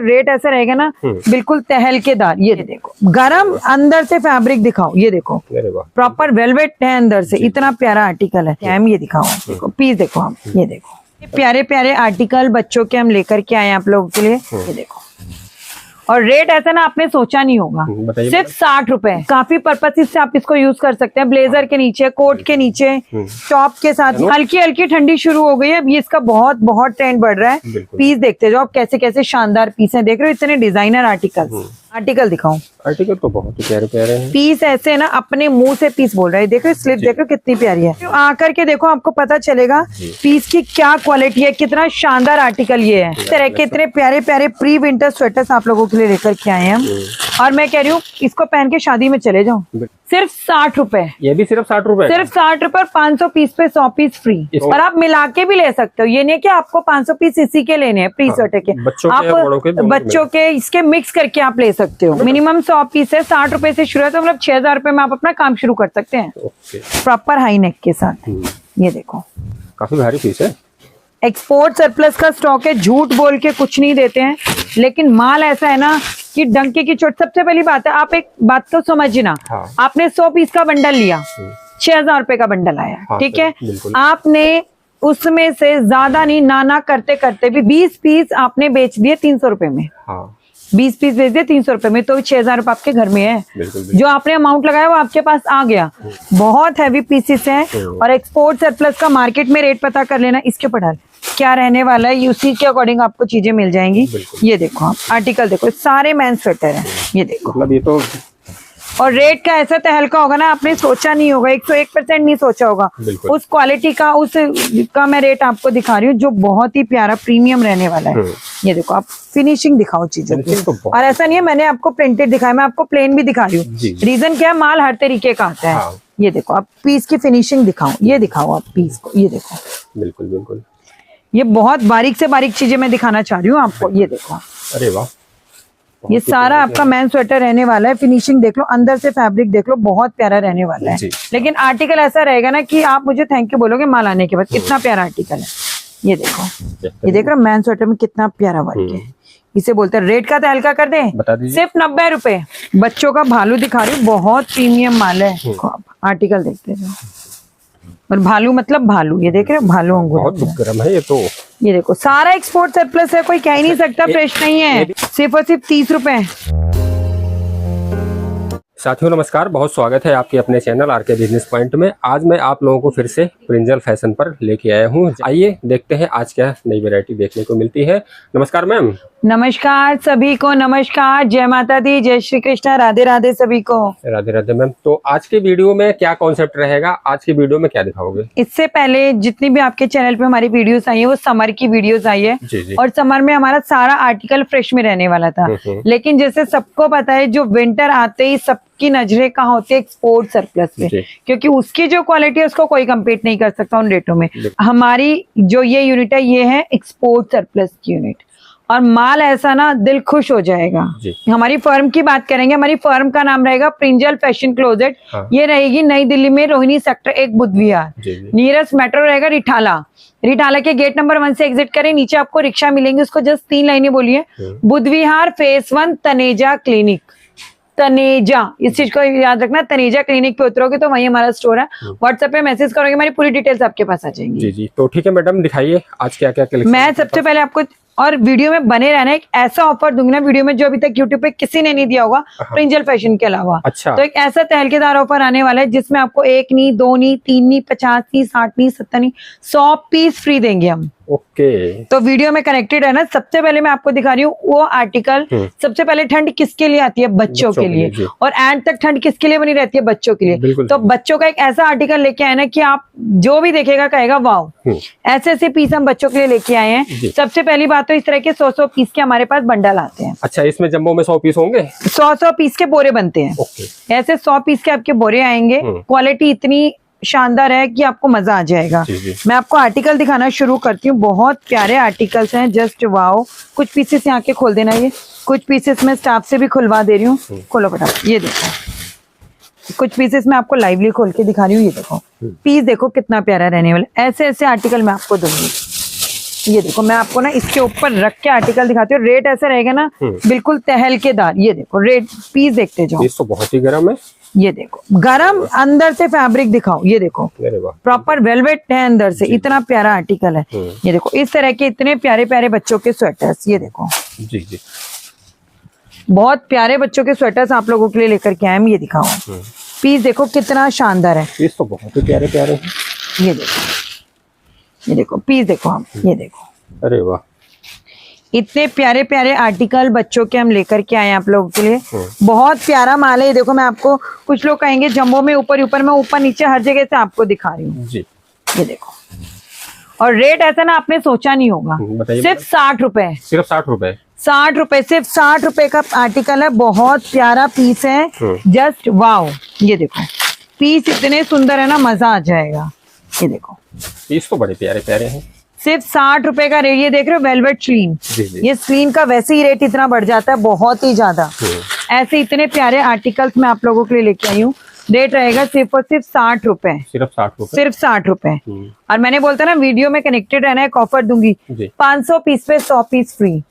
Rate ऐसा रहेगा ना बिल्कुल तहलकेदार। ये देखो गरम, अंदर से फैब्रिक दिखाओ, ये देखो प्रॉपर वेलवेट है अंदर से, इतना प्यारा आर्टिकल है। हम ये दिखाओ, देखो पीस देखो हम, ये देखो प्यारे प्यारे आर्टिकल बच्चों के हम लेकर के आए हैं आप लोगों के लिए। ये देखो, और रेट ऐसा ना आपने सोचा नहीं होगा, सिर्फ 60 रुपए। काफी पर्पस से आप इसको यूज कर सकते हैं, ब्लेजर के नीचे, कोट के नीचे, टॉप के साथ। हल्की हल्की ठंडी शुरू हो गई है, अब ये इसका बहुत बहुत ट्रेंड बढ़ रहा है। पीस देखते जाओ आप, कैसे कैसे शानदार पीस है, देख रहे हो इतने डिजाइनर आर्टिकल दिखाओ। आर्टिकल तो बहुत ही प्यारे प्यारे हैं। पीस ऐसे ना अपने मुंह से पीस बोल रहा है, देखो स्लिप देखो कितनी प्यारी है। तो आकर के देखो आपको पता चलेगा पीस की क्या क्वालिटी है, कितना शानदार आर्टिकल ये है। इस तरह के इतने प्यारे प्यारे प्री विंटर स्वेटर्स आप लोगों के लिए लेकर के आए हैं हम, और मैं कह रही हूँ इसको पहन के शादी में चले जाओ। सिर्फ 60 रुपए, ये भी सिर्फ 60 रुपए, सिर्फ 60 रुपए। 500 पीस पे 100 पीस फ्री, और आप मिला के भी ले सकते हो। ये नहीं कि आपको 500 पीस इसी के लेने हैं, प्री स्वेटर के, बच्चों के इसके मिक्स करके आप ले सकते हो। मिनिमम 100 पीस है, 60 रुपए से शुरू है, तो मतलब 6000 रुपए में आप अपना काम शुरू कर सकते हैं प्रॉपर हाई नेक के साथ। ये देखो काफी भारी पीस है। एक्सपोर्ट सरप्लस का स्टॉक है, झूठ बोल के कुछ नहीं देते हैं, लेकिन माल ऐसा है ना कि डंके की चोट। सबसे पहली बात है, आप एक बात तो समझना, आपने 100 पीस का बंडल लिया, 6000 रुपए का बंडल आया, ठीक है। आपने उसमें से ज्यादा नहीं, नाना करते करते भी 20 पीस आपने बेच दिए 300 रुपए में। 20 पीस बेच दिए 300 रुपए में, तो 6000 रुपए आपके घर में है। जो आपने अमाउंट लगाया वो आपके पास आ गया। बहुत हैवी पीसेस हैं, और एक्सपोर्ट सरप्लस का मार्केट में रेट पता कर लेना, इसके ऊपर डाल क्या रहने वाला है, उसी के अकॉर्डिंग आपको चीजें मिल जाएंगी। ये देखो आप आर्टिकल देखो, सारे मेन स्वेटर हैं, ये देखो। मतलब ये तो, और रेट का ऐसा तहलका होगा ना, आपने सोचा नहीं होगा, 101% नहीं सोचा होगा। उस क्वालिटी का, उस का मैं रेट आपको दिखा रही हूँ, जो बहुत ही प्यारा प्रीमियम रहने वाला है। ये देखो आप फिनिशिंग दिखाओ चीजों की, और ऐसा नहीं है मैंने आपको प्रिंटेड दिखाया, मैं आपको प्लेन भी दिखा रही हूँ। रीजन क्या है, माल हर तरीके का आता है। ये देखो आप पीस की फिनिशिंग दिखाओ, ये दिखाओ आप पीस को, ये देखो बिल्कुल बिल्कुल, ये बहुत बारीक से बारीक चीजें मैं दिखाना चाह रही हूँ आपको। ये देखो, अरे वाह, ये सारा आपका मैन स्वेटर रहने वाला है। फिनिशिंग देख लो, अंदर से फैब्रिक देख लो, बहुत प्यारा रहने वाला है। लेकिन आर्टिकल ऐसा रहेगा ना कि आप मुझे थैंक यू बोलोगे माल आने के बाद, कितना प्यारा आर्टिकल है। ये देखो, ये देख रहे हो मैन स्वेटर में कितना प्यारा वर्क है। इसे बोलते हैं, रेट का तहलका कर दें, सिर्फ 90 रुपए। बच्चों का भालू दिखा रही हूँ, बहुत प्रीमियम माल है। आर्टिकल देखते जाओ, और भालू मतलब भालू, ये देख रहे हो भालू अंगूर, बहुत गर्म है ये तो। ये देखो सारा एक्सपोर्ट सरप्लस है, कोई कह ही नहीं सकता फ्रेश नहीं है। सिर्फ और सिर्फ 30 रुपए। साथियों नमस्कार, बहुत स्वागत है आपके अपने चैनल आरके बिजनेस पॉइंट में। आज मैं आप लोगों को फिर से ब्रिंजल फैशन पर लेके आया हूँ। आइए देखते हैं आज क्या नई वैरायटी देखने को मिलती है। नमस्कार मैम। नमस्कार सभी को, नमस्कार, जय माता दी, जय श्री कृष्णा, राधे राधे सभी को। राधे राधे मैम। तो आज के वीडियो में क्या कॉन्सेप्ट रहेगा, आज की वीडियो में क्या दिखाओगे? इससे पहले जितनी भी आपके चैनल पे हमारी वीडियोस आई है वो समर की वीडियोस आई है, और समर में हमारा सारा आर्टिकल फ्रेश में रहने वाला था। लेकिन जैसे सबको पता है, जो विंटर आते ही सबकी नजरें कहाँ होती है, एक्सपोर्ट सरप्लस पे, क्योंकि उसकी जो क्वालिटी है उसको कोई कम्पीट नहीं कर सकता उन रेटों में। हमारी जो ये यूनिट है, ये है एक्सपोर्ट सरप्लस की यूनिट, और माल ऐसा ना दिल खुश हो जाएगा। हमारी फर्म की बात करेंगे, हमारी फर्म का नाम रहेगा प्रिंजल फैशन क्लोजेट। ये रहेगी नई दिल्ली में, रोहिणी सेक्टर 1 बुद्ध विहार। नियरेस्ट मेट्रो रहेगा रिठाला। रिठाला के गेट नंबर 1 से एग्जिट करें, नीचे आपको रिक्शा मिलेंगे, उसको जस्ट 3 लाइनें बोलिए, बुद्ध विहार फेस 1 तनेजा क्लिनिक। तनेजा, इस चीज को याद रखना, तनेजा क्लिनिक पे उतरोगे तो वही हमारा स्टोर है। व्हाट्सएप पे मैसेज करोगे, हमारी पूरी डिटेल्स आपके पास आ जाएंगी। जी जी, तो ठीक है मैडम, दिखाइए आज क्या क्या कलेक्शन। मैं सबसे पहले आपको, और वीडियो में बने रहना, एक ऐसा ऑफर दूंगी ना वीडियो में जो अभी तक यूट्यूब पे किसी ने नहीं दिया होगा प्रिंजल फैशन के अलावा। अच्छा। तो एक ऐसा तहलकेदार ऑफर आने वाला है जिसमें आपको 1 नहीं, 2 नहीं, 3 नहीं, 50 नहीं, 60 नहीं, 70 नहीं, 100 पीस फ्री देंगे हम। ओके, तो वीडियो में कनेक्टेड है ना। सबसे पहले मैं आपको दिखा रही हूँ वो आर्टिकल। सबसे पहले ठंड किसके लिए आती है, बच्चों के लिए, और एंड तक ठंड किसके लिए बनी रहती है, बच्चों के लिए। तो बच्चों का एक ऐसा आर्टिकल लेके आए ना कि आप जो भी देखेगा कहेगा वाह। ऐसे ऐसे पीस हम बच्चों के लिए लेके आए हैं। सबसे पहली बात तो इस तरह के 100-100 पीस के हमारे पास बंडल आते हैं। अच्छा, इसमें जम्बो में 100 पीस होंगे, 100-100 पीस के बोरे बनते हैं। ऐसे 100 पीस के आपके बोरे आएंगे। क्वालिटी इतनी शानदार है कि आपको मजा आ जाएगा। मैं आपको आर्टिकल दिखाना शुरू करती हूँ, बहुत प्यारे आर्टिकल्स हैं, जस्ट वाओ। कुछ पीसेस यहाँ के खोल देना, ये कुछ पीसेस मैं स्टाफ से भी खुलवा दे रही हूँ। खोलो फटाफट, ये देखो कुछ पीसेस मैं आपको लाइवली खोल के दिखा रही हूँ। ये देखो पीस देखो कितना प्यारा रहने वाला। ऐसे ऐसे आर्टिकल मैं आपको दूंगी। ये देखो मैं आपको ना इसके ऊपर रख के आर्टिकल दिखाती हूँ। रेट ऐसा रहेगा ना बिल्कुल तहलकेदार। ये देखो रेट पीस देखते जाओ। पीस तो बहुत ही गर्म है। ये देखो गरम अंदर से फैब्रिक दिखाओ। ये देखो प्रॉपर वेलवेट है अंदर से। इतना प्यारा आर्टिकल है। ये देखो इस तरह के इतने प्यारे प्यारे बच्चों के स्वेटर्स। ये देखो जी जी, बहुत प्यारे बच्चों के स्वेटर्स आप लोगों के लिए लेकर के आए हम। ये दिखाओ पीस देखो कितना शानदार है। पीस तो बहुत ही प्यारे प्यारे हैं। ये देखो पीस देखो आप। ये देखो अरे वाह, इतने प्यारे प्यारे आर्टिकल बच्चों के हम लेकर के आए हैं आप लोगों के लिए। बहुत प्यारा माल है। ये देखो मैं आपको, कुछ लोग कहेंगे जम्बो में ऊपर ऊपर, में ऊपर नीचे हर जगह से आपको दिखा रही हूँ जी। ये देखो, और रेट ऐसा ना आपने सोचा नहीं होगा। सिर्फ 60 रुपए। सिर्फ 60 रुपए। 60 रुपए, सिर्फ 60 रुपए का आर्टिकल है। बहुत प्यारा पीस है। Just wow. ये देखो पीस इतने सुंदर है ना, मजा आ जाएगा। ये देखो पीस तो बड़े प्यारे प्यारे हैं। सिर्फ 60 रुपए का रेट। ये देख रहे हो वेलवेट स्लीन। ये स्लीन का वैसे ही रेट इतना बढ़ जाता है, बहुत ही ज्यादा। ऐसे इतने प्यारे आर्टिकल्स मैं आप लोगों के लिए लेके आई हूँ। रेट रहेगा सिर्फ और सिर्फ 60 रुपए। सिर्फ 60 रुपए। सिर्फ 60 रुपए। और मैंने बोलता ना वीडियो में कनेक्टेड रहना है। एक ऑफर दूंगी 500 पीस पे 100 पीस फ्री।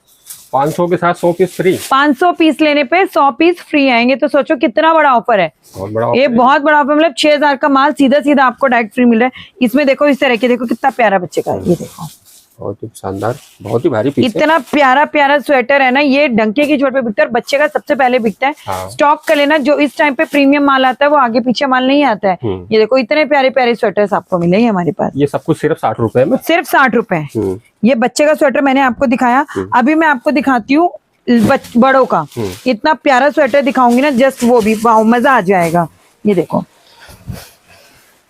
500 के साथ 100 पीस फ्री। 500 पीस लेने पे 100 पीस फ्री आएंगे। तो सोचो कितना बड़ा ऑफर है। बहुत बड़ा ये बहुत बड़ा ऑफर। मतलब 6000 का माल सीधा सीधा आपको डायरेक्ट फ्री मिल रहा है। इसमें देखो इस तरह के, देखो कितना प्यारा बच्चे का। ये देखो बहुत ही शानदार, बहुत ही भारी पीस है। इतना प्यारा प्यारा स्वेटर है ना। ये डंके की चोट पे बिकता है, बच्चे का सबसे पहले बिकता है। हाँ। स्टॉक कर लेना। जो इस टाइम पे प्रीमियम माल आता है वो आगे पीछे माल नहीं आता है। ये देखो इतने प्यारे प्यारे स्वेटर्स आपको मिलेंगे हमारे पास। ये सब कुछ सिर्फ 60 रुपए में। सिर्फ 60 रुपए। ये बच्चे का स्वेटर मैंने आपको दिखाया। अभी मैं आपको दिखाती हूँ बड़ों का। इतना प्यारा स्वेटर दिखाऊंगी ना, जस्ट वो भी वाओ, मजा आ जाएगा। ये देखो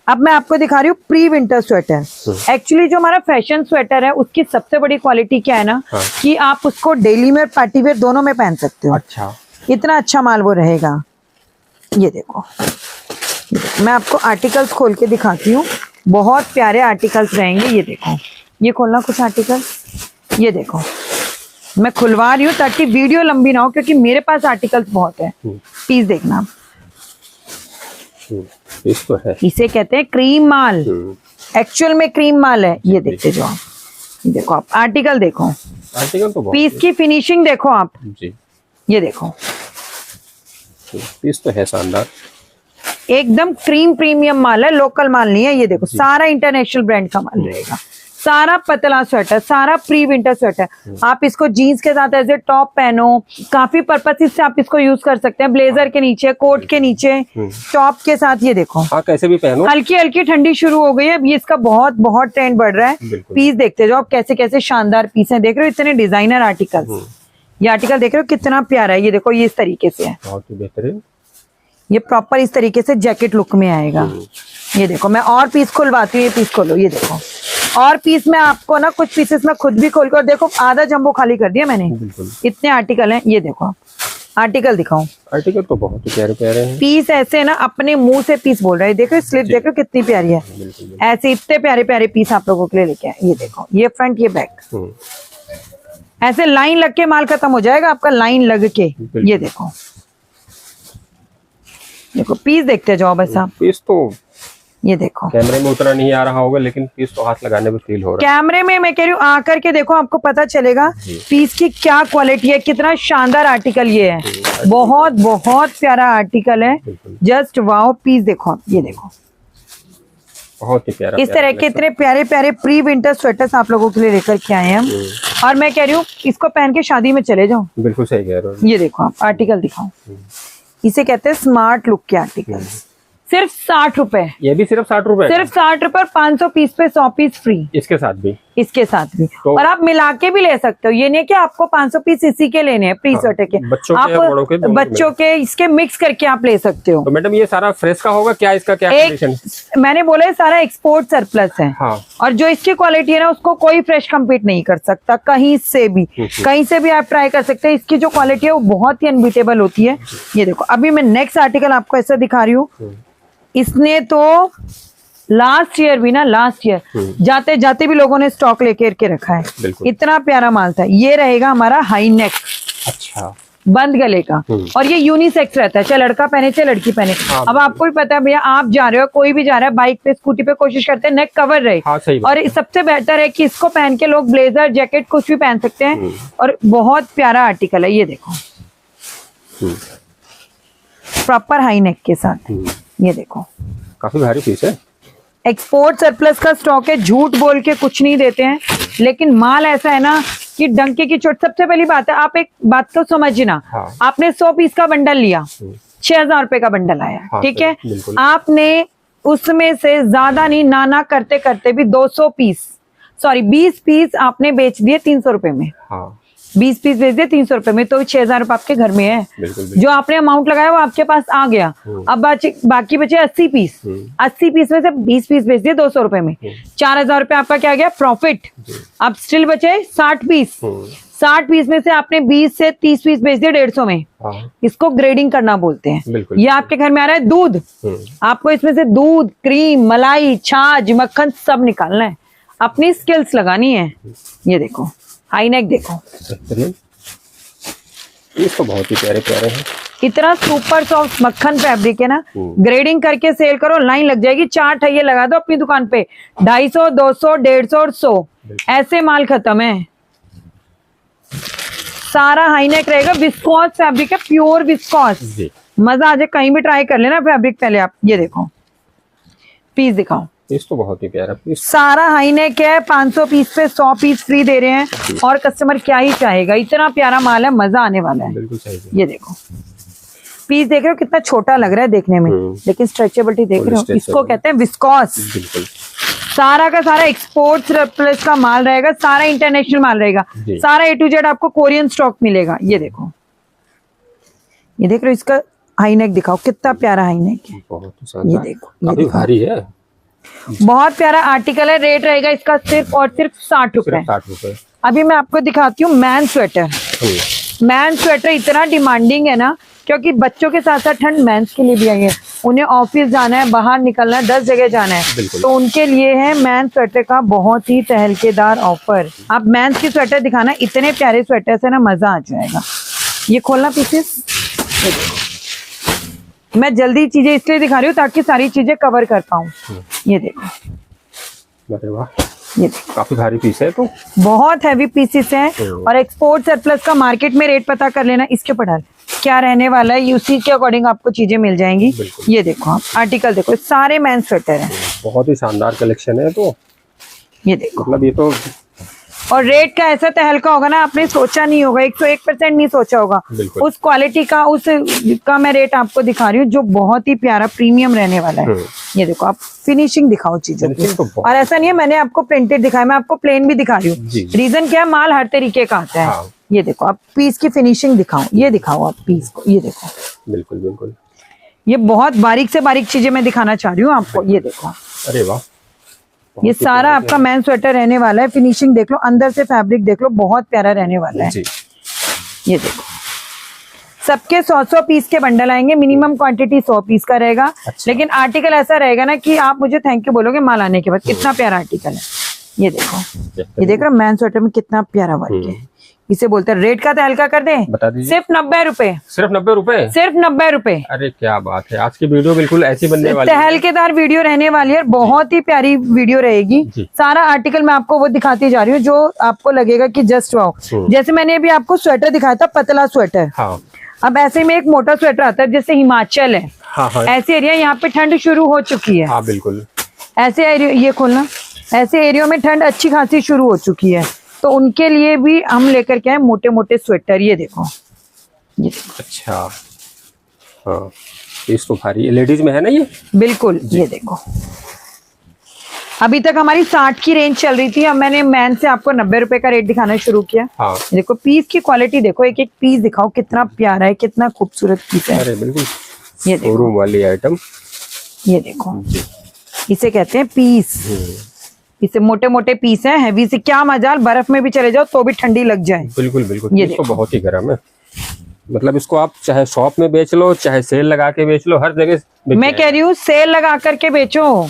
अब मैं आपको दिखा रही हूँ प्री विंटर स्वेटर। एक्चुअली जो हमारा फैशन स्वेटर है उसकी सबसे बड़ी क्वालिटी क्या है ना, कि आप उसको डेली में और पार्टी वेयर दोनों में पहन सकते हो। अच्छा, इतना अच्छा माल वो रहेगा। ये देखो मैं आपको आर्टिकल्स खोल के दिखाती हूँ। बहुत प्यारे आर्टिकल्स रहेंगे। ये देखो, ये खोलना कुछ आर्टिकल। ये देखो मैं खुलवा रही हूँ ताकि वीडियो लंबी ना हो, क्योंकि मेरे पास आर्टिकल्स बहुत है। पीस देखना, पीस तो है। इसे कहते हैं क्रीम माल। एक्चुअल में क्रीम माल है। ये देखते जाओ। ये देखो आप आर्टिकल देखो, आर्टिकल तो बहुत पीस की फिनिशिंग देखो आप जी। ये देखो पीस तो है शानदार, एकदम क्रीम प्रीमियम माल है, लोकल माल नहीं है। ये देखो सारा इंटरनेशनल ब्रांड का माल रहेगा। सारा पतला स्वेटर, सारा प्री विंटर स्वेटर। आप इसको जीन्स के साथ एज ए टॉप पहनो, काफी पर्पस से आप इसको यूज कर सकते हैं। ब्लेजर के नीचे, कोट के नीचे, टॉप के साथ। ये देखो हाँ, कैसे भी पहनो। हल्की हल्की ठंडी शुरू हो गई है, अब ये इसका बहुत बहुत ट्रेंड बढ़ रहा है। पीस देखते जाओ आप कैसे कैसे शानदार पीस है। देख रहे हो इतने डिजाइनर आर्टिकल। ये आर्टिकल देख रहे हो कितना प्यारा है। ये देखो ये इस तरीके से है, बहुत ही बेहतरीन। ये प्रॉपर इस तरीके से जैकेट लुक में आएगा। ये देखो मैं और पीस खुलवाती हूँ। ये पीस खोलो। ये देखो और पीस में आपको ना कुछ पीसेस में खुद भी खोल कर देखो, आधा जंबो खाली कर दिया मैंने। इतने आर्टिकल हैं। ये देखो आर्टिकल दिखाऊं। आर्टिकल तो बहुत ही प्यारे प्यारे हैं। पीस ऐसे ना अपने मुंह से पीस बोल रहा है। देखो स्लिप देखो कितनी प्यारी है। ऐसे इतने प्यारे प्यारे पीस आप लोगों के लिए लेके आए। ये देखो ये फ्रंट ये बैक, ऐसे लाइन लग के माल खत्म हो जाएगा आपका, लाइन लग के। ये देखो देखो पीस देखते जाओ बस आप। पीस तो ये देखो कैमरे में उतना नहीं आ रहा होगा, लेकिन पीस तो हाथ लगाने में फील हो रहा है। कैमरे में मैं कह रही हूँ आकर के देखो, आपको पता चलेगा पीस की क्या क्वालिटी है। कितना शानदार आर्टिकल ये है। बहुत बहुत प्यारा आर्टिकल है। Just wow. पीस देखो आप। ये देखो बहुत ही प्यारा। इस तरह के इतने प्यारे प्यारे प्री विंटर स्वेटर्स आप लोगों के लिए लेकर के आए हैं हम। और मैं कह रही हूँ इसको पहन के शादी में चले जाओ। बिल्कुल सही कह रहे हो। ये देखो आप आर्टिकल दिखाओ। इसे कहते हैं स्मार्ट लुक के आर्टिकल। सिर्फ 60 रुपए। ये भी सिर्फ 60 रुपए। सिर्फ 60 रुपए। 500 पीस पे 100 पीस फ्री। इसके साथ भी। इसके साथ भी तो, और आप मिला के भी ले सकते हो। ये नहीं कि आपको 500 पीस इसी के लेने हैं प्री स्वेटर के। बच्चों आप के बड़ों के बच्चों के इसके मिक्स करके आप ले सकते हो। तो मैडम ये सारा फ्रेश का होगा क्या? इसका क्या कंडीशन? मैंने बोला है सारा एक्सपोर्ट सरप्लस है। हाँ। और जो इसकी क्वालिटी है ना उसको कोई फ्रेश कम्पीट नहीं कर सकता कहीं से भी। कहीं से भी आप ट्राई कर सकते हैं। इसकी जो क्वालिटी है वो बहुत ही अनबीटेबल होती है। ये देखो अभी मैं नेक्स्ट आर्टिकल आपको ऐसा दिखा रही हूँ। इसने तो लास्ट ईयर भी ना, लास्ट ईयर जाते जाते भी लोगों ने स्टॉक लेकर के रखा है। इतना प्यारा माल था। ये रहेगा हमारा हाई नेक। अच्छा, बंद गले का, और ये यूनिसेक्स रहता है, चाहे लड़का पहने चाहे लड़की पहने। अब आपको भी पता है भैया, आप जा रहे हो, कोई भी जा रहा है बाइक पे स्कूटी पे, कोशिश करते हैं नेक कवर रहे। और सबसे बेहतर है कि इसको पहन के लोग ब्लेजर जैकेट कुछ भी पहन सकते हैं, और बहुत प्यारा आर्टिकल है। ये देखो प्रॉपर हाई नेक के साथ, ये देखो काफी भारी पीस है। एक्सपोर्ट सरप्लस का स्टॉक है, झूठ बोल के कुछ नहीं देते हैं, लेकिन माल ऐसा है ना कि डंके की चोट। सबसे पहली बात है, आप एक बात तो समझना, आपने 100 पीस का बंडल लिया, 6000 रुपए का बंडल आया, ठीक है। आपने उसमें से ज्यादा नहीं, ना करते करते भी 20 पीस आपने बेच दिए 300 रुपए में। 20 पीस बेच दिए 300 रुपए में, तो 6000 रुपए आपके घर में है। जो आपने अमाउंट लगाया वो आपके पास आ गया। अब बाकी बचे 80 पीस। 80 पीस में से 20 पीस बेच दिए 200 रुपए में, 4000 रुपए आपका क्या गया प्रॉफिट। अब स्टिल बचे 60 पीस। 60 पीस में से आपने 20 से 30 पीस बेच दिए 150 में। इसको ग्रेडिंग करना बोलते हैं। ये आपके घर में आ रहा है दूध, आपको इसमें से दूध, क्रीम, मलाई, छाछ, मक्खन सब निकालना है, अपनी स्किल्स लगानी है। ये देखो हाई नेक देखो, इसको बहुत ही प्यारे प्यारे हैं। इतना सुपर सॉफ्ट मक्खन फैब्रिक है ना, ग्रेडिंग करके सेल करो, लाइन लग जाएगी। 4 ठैये लगा दो अपनी दुकान पे, 250, 200, 150 और 100, ऐसे माल खत्म है। सारा हाई नेक रहेगा, विस्कॉस फैब्रिक है, प्योर विस्कॉस। मजा आ जाए, कहीं भी ट्राई कर लेना फैब्रिक पहले आप। ये देखो पीस दिखाओ, इसको बहुत ही प्यारा पीस, सारा हाई नेक है। 500 पीस पे 100 पीस फ्री दे रहे हैं, और कस्टमर क्या ही चाहेगा, इतना प्यारा माल है, मजा आने वाला है। बिल्कुल सही। ये देखो पीस देख रहे हो कितना छोटा लग रहा है देखने में, लेकिन स्ट्रेचेबिलिटी देख रहे हो, इसको कहते हैं विस्कॉस। सारा का सारा एक्सपोर्ट सरप्लस का माल रहेगा, सारा इंटरनेशनल माल रहेगा, सारा A to Z आपको कोरियन स्टॉक मिलेगा। ये देखो, ये देख रहे हो, इसका हाई नेक दिखाओ, कितना प्यारा हाई नेक है। ये देखो, काफी भारी है, बहुत प्यारा आर्टिकल है। रेट रहेगा इसका सिर्फ और सिर्फ 60 रुपए। अभी मैं आपको दिखाती हूँ मैन स्वेटर। मैन स्वेटर इतना डिमांडिंग है ना, क्योंकि बच्चों के साथ साथ ठंड मेंस के लिए भी आई है, उन्हें ऑफिस जाना है, बाहर निकलना है, 10 जगह जाना है, तो उनके लिए है मैन स्वेटर का बहुत ही तहलकेदार ऑफर। आप मेंस की स्वेटर दिखाना, इतने प्यारे स्वेटर से ना मजा आ जाएगा। ये खोलना पीसेस, मैं जल्दी चीजें इसलिए दिखा रही हूँ ताकि सारी चीजें कवर कर पाऊँ। ये देखो, अरे वाह, ये देखो काफी भारी पीस है, तो बहुत हैवी पीसेस हैं। और एक्सपोर्ट सरप्लस का मार्केट में रेट पता कर लेना, इसके ऊपर क्या रहने वाला है, उसी के अकॉर्डिंग आपको चीजें मिल जाएंगी। ये देखो आप आर्टिकल देखो, सारे मेंस स्वेटर हैं, बहुत ही शानदार कलेक्शन है। तो ये देखो, मतलब ये तो, और रेट का ऐसा तहलका होगा ना, आपने सोचा नहीं होगा, 101% नहीं सोचा होगा। उस क्वालिटी का, उस का मैं रेट आपको दिखा रही हूँ, जो बहुत ही प्यारा प्रीमियम रहने वाला है। ये देखो, आप फिनिशिंग दिखाओ चीजों की, और ऐसा नहीं है मैंने आपको प्रिंटेड दिखाया, मैं आपको प्लेन भी दिखा रही हूँ। रीजन क्या है, माल हर तरीके का आता है। ये देखो, आप पीस की फिनिशिंग दिखाओ, ये दिखाओ आप पीस को, ये देखो, बिल्कुल बिल्कुल, ये बहुत बारीक से बारीक चीजें मैं दिखाना चाह रही हूँ आपको। ये देखो, अरे वाह, ये सारा आपका मैन स्वेटर रहने वाला है। फिनिशिंग देख लो, अंदर से फैब्रिक देख लो, बहुत प्यारा रहने वाला है। ये देखो, सबके 100 पीस के बंडल आएंगे, मिनिमम क्वांटिटी 100 पीस का रहेगा। लेकिन आर्टिकल ऐसा रहेगा ना कि आप मुझे थैंक यू बोलोगे माल आने के बाद, कितना प्यारा आर्टिकल है। ये देखो, ये देख रहे हो मैन स्वेटर में कितना प्यारा वर्क है। इसे बोलते हैं, रेट का तो हल्का कर दें, बता दीजिए। सिर्फ 90 रुपए। सिर्फ 90 रुपए, सिर्फ 90 रुपए। अरे क्या बात है, आज की वीडियो बिल्कुल ऐसी बनने वाली है, तहलकेदार वीडियो रहने वाली है, बहुत ही प्यारी वीडियो रहेगी। सारा आर्टिकल मैं आपको वो दिखाती जा रही हूँ जो आपको लगेगा कि जस्ट वाओ। जैसे मैंने अभी आपको स्वेटर दिखाया था, पतला स्वेटर। अब ऐसे में एक मोटा स्वेटर आता है, जैसे हिमाचल है, ऐसे एरिया यहाँ पे ठंड शुरू हो चुकी है। बिल्कुल ऐसे एरिया, ये खोलना, ऐसे एरिया में ठंड अच्छी खासी शुरू हो चुकी है, तो उनके लिए भी हम लेकर के आए मोटे मोटे स्वेटर। ये देखो, ये देखो। अच्छा, हाँ, इसको भारी लेडीज में है ना ये, बिल्कुल। ये देखो, अभी तक हमारी 60 की रेंज चल रही थी, अब मैंने मैन से आपको 90 रुपए का रेट दिखाना शुरू किया। देखो पीस की क्वालिटी देखो, एक एक पीस दिखाओ, कितना प्यारा है, कितना खूबसूरत पीस है। अरे बिल्कुल, ये देखो वाली आइटम, ये देखो, इसे कहते हैं पीस। इसे मोटे मोटे पीस है, हैवी से, क्या मजाल, बर्फ में भी चले जाओ तो भी ठंडी लग जाए। बिल्कुल बिल्कुल, ये तो बहुत ही गर्म है। मतलब इसको आप चाहे शॉप में बेच लो, चाहे सेल लगा के बेच लो, हर जगह मैं कह रही हूँ सेल लगा करके बेचो,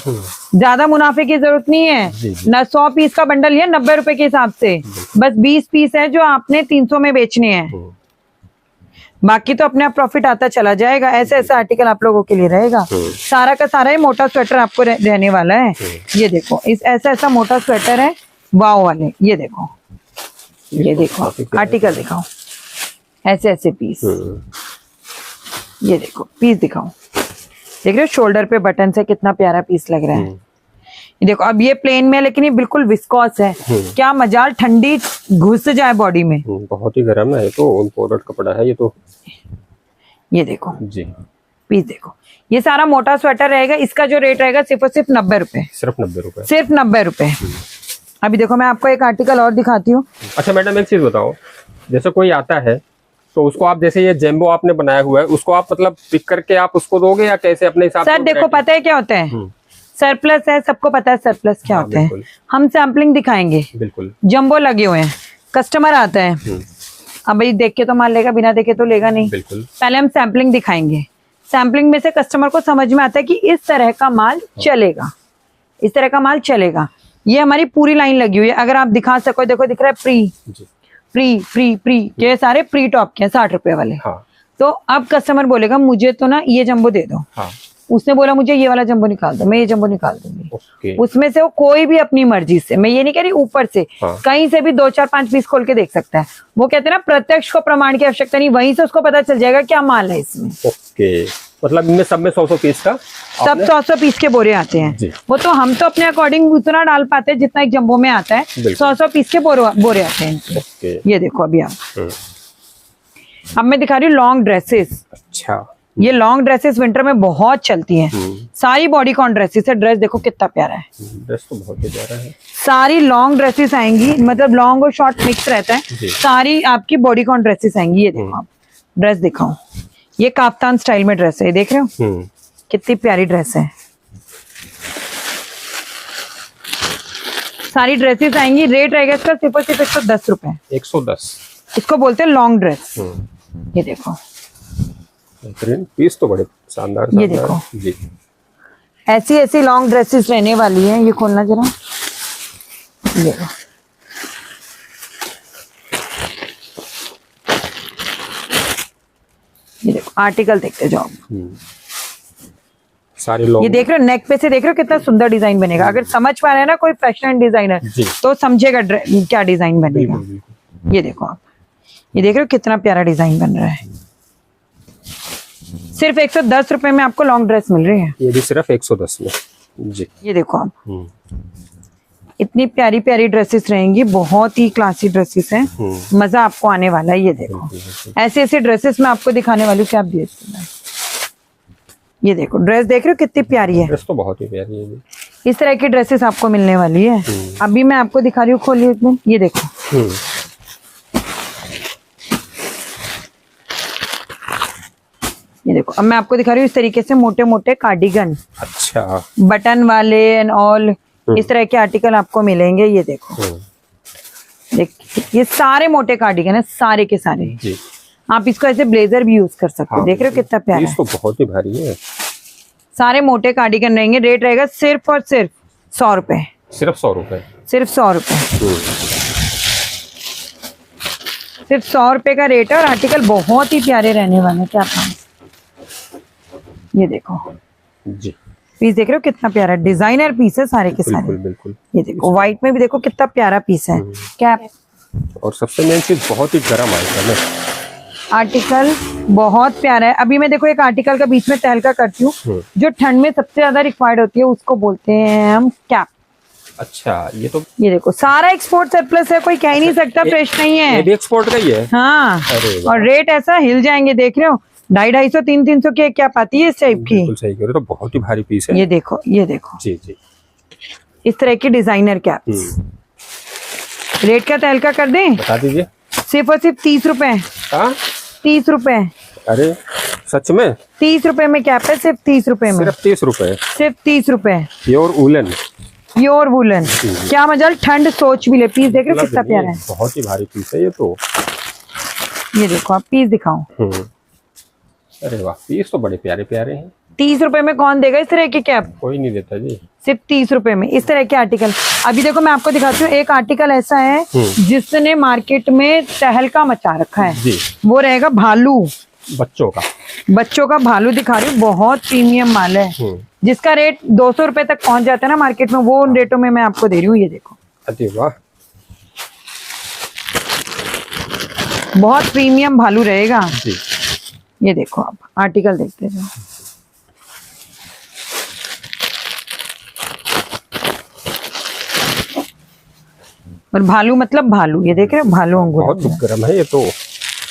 ज्यादा मुनाफे की जरूरत नहीं है। न 100 पीस का बंडल लिया 90 रुपए के हिसाब से, बस 20 पीस है जो आपने 300 में बेचने हैं। बाकी तो अपने आप प्रॉफिट आता चला जाएगा। ऐसे ऐसा आर्टिकल आप लोगों के लिए रहेगा। सारा का सारा ही मोटा स्वेटर आपको रहने वाला है। ये देखो इस ऐसा ऐसा मोटा स्वेटर है, वाव वाले। ये देखो, ये देखो आर्टिकल दिखाओ, ऐसे ऐसे पीस। ये देखो पीस दिखाओ, देख रहे हो शोल्डर पे बटन से कितना प्यारा पीस लग रहा है। ये देखो अब ये प्लेन में, लेकिन ये बिल्कुल विस्कोस है। क्या मजाल, ठंडी घुस जाए बॉडी में। बहुत ही गर्म है, तो इम्पोर्टेड कपड़ा है ये तो। ये देखो जी, पीस देखो। ये सारा मोटा स्वेटर रहेगा। इसका जो रेट रहेगा सिर्फ और सिर्फ 90 रुपए। सिर्फ 90 रुपए, सिर्फ 90 रुपए। अभी देखो मैं आपको एक आर्टिकल और दिखाती हूँ। अच्छा मैडम एक चीज बताओ, जैसे कोई आता है तो उसको आप, जैसे ये जेम्बो आपने बनाया हुआ है, उसको आप मतलब पिक करके आप उसको दोगे या कैसे अपने हिसाब से? सर देखो पता है क्या होता है, सरप्लस है, सबको पता है सरप्लस क्या होता है। हम सैम्पलिंग दिखाएंगे, बिल्कुल जंबो लगे हुए हैं, कस्टमर आता है, अब भाई देख के तो मान लेगा, बिना देखे तो लेगा नहीं। बिल्कुल पहले हम सैम्पलिंग दिखाएंगे, सैम्पलिंग में से कस्टमर को समझ में आता है कि इस तरह का माल चलेगा, इस तरह का माल चलेगा। ये हमारी पूरी लाइन लगी हुई है। अगर आप दिखा सको, देखो दिख रहा है प्री प्री प्री प्री, ये सारे प्री टॉप के 60 रुपए वाले। हाँ। तो अब कस्टमर बोलेगा मुझे तो ना ये जंबो दे दो। हाँ। उसने बोला मुझे ये वाला जंबो निकाल दो, मैं ये जंबो निकाल दूंगी। उसमें से वो कोई भी अपनी मर्जी से, मैं ये नहीं कह रही ऊपर से, कहीं से भी 2 4 5 पीस खोल के देख सकता है। वो कहते हैं ना प्रत्यक्ष को प्रमाण की आवश्यकता नहीं, वहीं से उसको पता चल जाएगा क्या माल है इसमें। ओके, मतलब इनमें सब में 100 पीस का, सब 100 पीस के बोरे आते हैं। वो तो हम तो अपने अकॉर्डिंग उतना डाल पाते हैं जितना एक जंबो में आता है। 100 पीस के बोरे आते हैं। ये देखो अभी आप, अब मैं दिखा रही हूँ लॉन्ग ड्रेसेस। अच्छा, ये लॉन्ग ड्रेसेस विंटर में बहुत चलती हैं। सारी बॉडी कॉन ड्रेसेस है। ड्रेस देखो कितना प्यारा है, ड्रेस तो बहुत ही प्यारा है। सारी लॉन्ग ड्रेसेस आएंगी, मतलब लॉन्ग और शॉर्ट मिक्स रहता है। सारी आपकी बॉडी कॉन ड्रेसेस आएंगी। ये देखो आप, ड्रेस दिखाओ, ये काफ्तान स्टाइल में ड्रेस है, देख रहे हो कितनी प्यारी ड्रेस है। सारी ड्रेसेस आएंगी। रेट रहेगा इसका सिर्फ और सिर्फ 110 रुपए। 110, इसको बोलते हैं लॉन्ग ड्रेस। ये देखो पीस तो बड़े शानदार। ये देखो जी, ऐसी ऐसी लॉन्ग ड्रेसेस रहने वाली हैं। ये खोलना जरा, ये देखो आर्टिकल देखते जाओ। सारे लोग ये देख रहे हो, नेक पे से देख रहे हो कितना सुंदर डिजाइन बनेगा। अगर समझ पा रहे हैं ना कोई फैशन डिजाइनर तो समझेगा क्या डिजाइन बनेगा। ये देखो आप, ये देख रहे हो कितना प्यारा डिजाइन बन रहा है। सिर्फ 110 रुपए में आपको लॉन्ग ड्रेस मिल रही है। ये भी सिर्फ 110 में जी। ये देखो आप, इतनी प्यारी प्यारी ड्रेसेस रहेंगी, बहुत ही क्लासी ड्रेसेस हैं। मजा आपको आने वाला है। ये देखो ऐसे ऐसे ड्रेसेस मैं आपको दिखाने वाली हूँ कि आप देख। ये देखो ड्रेस देख रहे हो कितनी प्यारी है। ड्रेस तो बहुत ही प्यारी है। इस तरह की ड्रेसेस आपको मिलने वाली है। अभी मैं आपको दिखा रही हूँ, खोलिए एकदम। ये देखो ये देखो, अब मैं आपको दिखा रही हूँ इस तरीके से मोटे मोटे कार्डिगन। अच्छा, बटन वाले एंड ऑल, इस तरह के आर्टिकल आपको मिलेंगे। ये देखो देख, ये सारे मोटे कार्डिगन है, सारे के सारे जी। आप इसको ऐसे ब्लेजर भी यूज कर सकते हो। देख रहे हो कितना प्यारा है। तो बहुत ही भारी है। सारे मोटे कार्डिगन रहेंगे। रेट रहेगा सिर्फ और सिर्फ 100 रुपए। सिर्फ 100 रुपए, सिर्फ 100 रुपए, सिर्फ 100 रुपए का रेट है। और आर्टिकल बहुत ही प्यारे रहने वाले हैं। क्या था, ये देखो जी, पीस देख रहे हो कितना प्यारा डिजाइनर पीस है सारे के सारे। बिल्कुल। ये देखो व्हाइट में भी देखो कितना प्यारा पीस है। कैप, और सबसे मेन चीज बहुत ही गर्म आइटम है। आर्टिकल बहुत प्यारा है। अभी मैं देखो एक आर्टिकल का बीच में तहलका करती हूँ, जो ठंड में सबसे ज्यादा रिक्वायर्ड होती है, उसको बोलते हैं हम कैप। अच्छा, ये तो ये देखो सारा एक्सपोर्ट सरप्लस है, कोई कह ही नहीं सकता फ्रेश नहीं है। ये भी एक्सपोर्ट का ही है। हाँ, और रेट ऐसा हिल जाएंगे। देख रहे हो 250-250 300 की क्या पाती है इस टाइप की। बिल्कुल सही कह रहे हो, तो बहुत ही भारी पीस है। ये देखो, ये देखो जी जी, इस तरह की डिजाइनर कैप्स। रेट का तहलका कर दें, बता दीजिए। सिर्फ और सिर्फ 30 रुपए। 30 रुपए। अरे सच में 30 रुपए में कैप है, सिर्फ 30 रुपए में। सिर्फ 30 रुपए, सिर्फ 30 रुपए। Pure woollen, pure woollen. क्या मजा, ठंड सोच भी ले। पीस देख रहे हो कितना प्यारा है, बहुत ही भारी पीस है ये तो। ये देखो आप, पीस दिखाओ। अरे वाह, पीस तो बड़े प्यारे प्यारे हैं। 30 रुपए में कौन देगा इस तरह की कैप? कोई नहीं देता जी। सिर्फ 30 रुपए में इस तरह के आर्टिकल। अभी देखो मैं आपको दिखाती हूँ, एक आर्टिकल ऐसा है जिसने मार्केट में तहलका मचा रखा है जी। वो रहेगा भालू, बच्चों का भालू दिखा रही हूँ। बहुत प्रीमियम माल है जिसका रेट 200 रुपए तक पहुंच जाता है ना मार्केट में, वो उन रेटों में मैं आपको दे रही हूँ। ये देखो, अरे वाह, बहुत प्रीमियम भालू रहेगा जी। ये देखो, आप आर्टिकल देखते जाओ। और भालू मतलब भालू, ये देख रहे हो, भालू अंगूर बहुत गर्म है ये तो।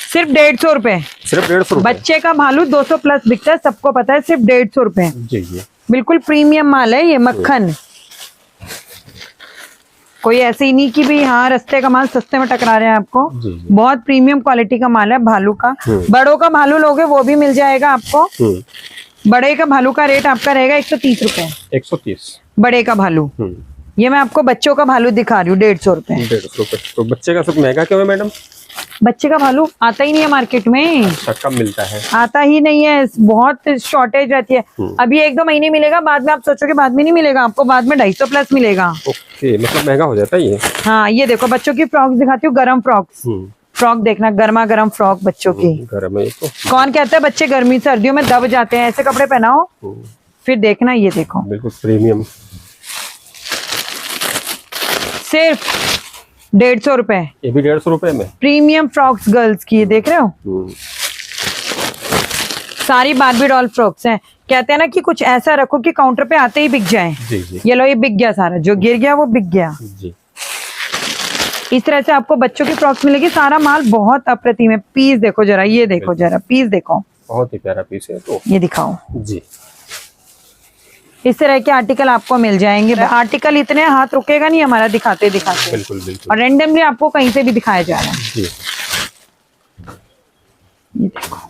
सिर्फ 150 रुपए, सिर्फ 150 रुपए। बच्चे का भालू 200 प्लस बिकता है, सबको पता है। सिर्फ 150 रुपए जी जी, बिल्कुल प्रीमियम माल है ये। मक्खन, कोई ऐसे ही नहीं कि भी हाँ रास्ते का माल सस्ते में टकरा रहे हैं आपको। जी जी। बहुत प्रीमियम क्वालिटी का माल है भालू का। बड़ों का भालू लोगे वो भी मिल जाएगा आपको। बड़े का भालू का रेट आपका रहेगा 130 रुपए। 130 बड़े का भालू। ये मैं आपको बच्चों का भालू दिखा रही हूँ 150 रुपए। 150 रुपए। तो बच्चे का सब महंगा क्यों है मैडम? बच्चे का भालू आता ही नहीं है मार्केट में, कम मिलता है, आता ही नहीं है, बहुत शॉर्टेज रहती है। अभी 1-2 महीने मिलेगा, बाद में आप सोचोगे बाद में नहीं मिलेगा आपको, बाद में 250 प्लस मिलेगा। ओके, मतलब महंगा हो जाता है ये। हाँ, ये देखो बच्चों की फ्रॉक्स दिखाती हूँ, गरम फ्रॉक्स। फ्रॉक देखना, गर्मा गर्म फ्रॉक बच्चों की। गर्म है तो। कौन कहता है बच्चे गर्मी सर्दियों में दब जाते हैं, ऐसे कपड़े पहनाओ फिर देखना। ये देखो, बिल्कुल प्रीमियम, सिर्फ 150 रुपए। ये भी 150 रुपए में प्रीमियम फ्रॉक्स गर्ल्स की, ये देख रहे हो, सारी बार्बी डॉल फ्रॉक्स हैं। कहते हैं ना कि कुछ ऐसा रखो कि काउंटर पे आते ही बिक जाए। जी जी। ये लो, ये बिक गया सारा, जो गिर गया वो बिक गया जी। इस तरह से आपको बच्चों की फ्रॉक्स मिलेगी। सारा माल बहुत अप्रतिम है। पीस देखो जरा, ये देखो जरा, पीस देखो, बहुत ही प्यारा पीस है तो। ये दिखाओ जी। इस तरह के आर्टिकल आपको मिल जाएंगे। आर्टिकल इतने हाथ रुकेगा नहीं हमारा दिखाते दिखाते। बिल्कुल बिल्कुल। और रैंडमली आपको कहीं से भी दिखाया जा रहा है। जी। ये देखो,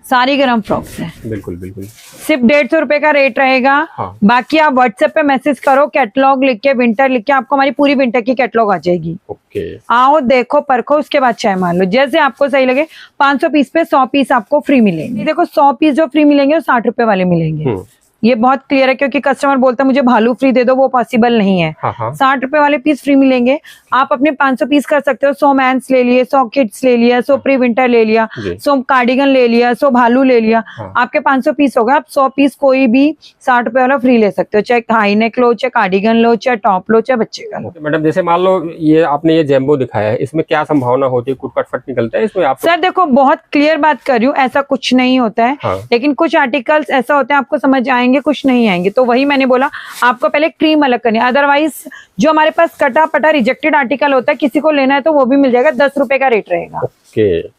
सारी गरम फ्रॉक्स है। बिल्कुल बिल्कुल। सिर्फ 150 रुपए का रेट रहेगा। हाँ। बाकी आप व्हाट्सएप पे मैसेज करो, कैटलॉग लिख के, विंटर लिख के, आपको हमारी पूरी विंटर की कैटलॉग आ जाएगी। ओके। आओ देखो परखो, उसके बाद चाहे मान लो, जैसे आपको सही लगे। 500 पीस पे 100 पीस आपको फ्री मिलेंगे। देखो 100 पीस जो फ्री मिलेंगे वो 60 रुपए वाले मिलेंगे। ये बहुत क्लियर है, क्योंकि कस्टमर बोलता है मुझे भालू फ्री दे दो, वो पॉसिबल नहीं है। 60 रुपए वाले पीस फ्री मिलेंगे। आप अपने 500 पीस कर सकते हो। 100 मैंस ले लिए, 100 किड्स ले लिया, 100 प्री विंटर ले लिया, 100 कार्डिगन ले लिया, 100 भालू ले लिया। आपके 500 पीस हो गए। आप 100 पीस कोई भी 60 रुपए वाला फ्री ले सकते हो, चाहे हाई नेक लो, चाहे कार्डिगन लो, चाहे टॉप लो, चाहे बच्चे का लो। मैडम जैसे मान लो ये आपने ये जैम्बो दिखाया है, इसमें क्या संभावना होती है, कुछ कटफट निकलता है इसमें? आप सर देखो, बहुत क्लियर बात कर रही हूँ, ऐसा कुछ नहीं होता है। लेकिन कुछ आर्टिकल्स ऐसा होते हैं आपको समझ आएंगे, कुछ नहीं आएंगे। तो वही मैंने बोला आपको पहले क्रीम अलग करनी है। अदरवाइज जो हमारे पास कटा पटा रिजेक्टेड आर्टिकल होता है, किसी को लेना है तो वो भी मिल जाएगा। 10 रुपए का रेट रहेगा।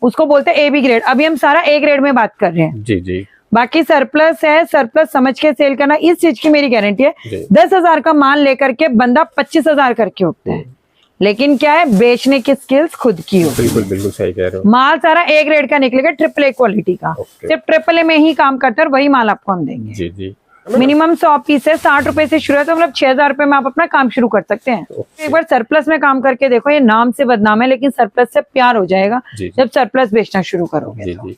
उसको बोलते हैं AB ग्रेड। अभी हम सारा A ग्रेड में बात कर रहे हैं। जी जी। बाकी सरप्लस है, सरप्लस समझ के सेल करना, इस चीज की मेरी गारंटी है। 10,000 का माल लेकर के बंदा 25,000 करके उठता है। लेकिन क्या है, बेचने की स्किल्स खुद की हो। बिल्कुल बिल्कुल सही कह रहे हो। माल सारा A ग्रेड का निकलेगा, AAA क्वालिटी का। सिर्फ AAA में ही काम करता है, वही माल आपको हम देंगे। जी जी। मिनिमम 100 पीस है, 60 रुपए से शुरू है, तो मतलब 6,000 रुपए में आप अपना काम शुरू कर सकते हैं। एक बार सरप्लस में काम करके देखो, ये नाम से बदनाम है लेकिन सरप्लस से प्यार हो जाएगा जब सरप्लस बेचना शुरू करोगे।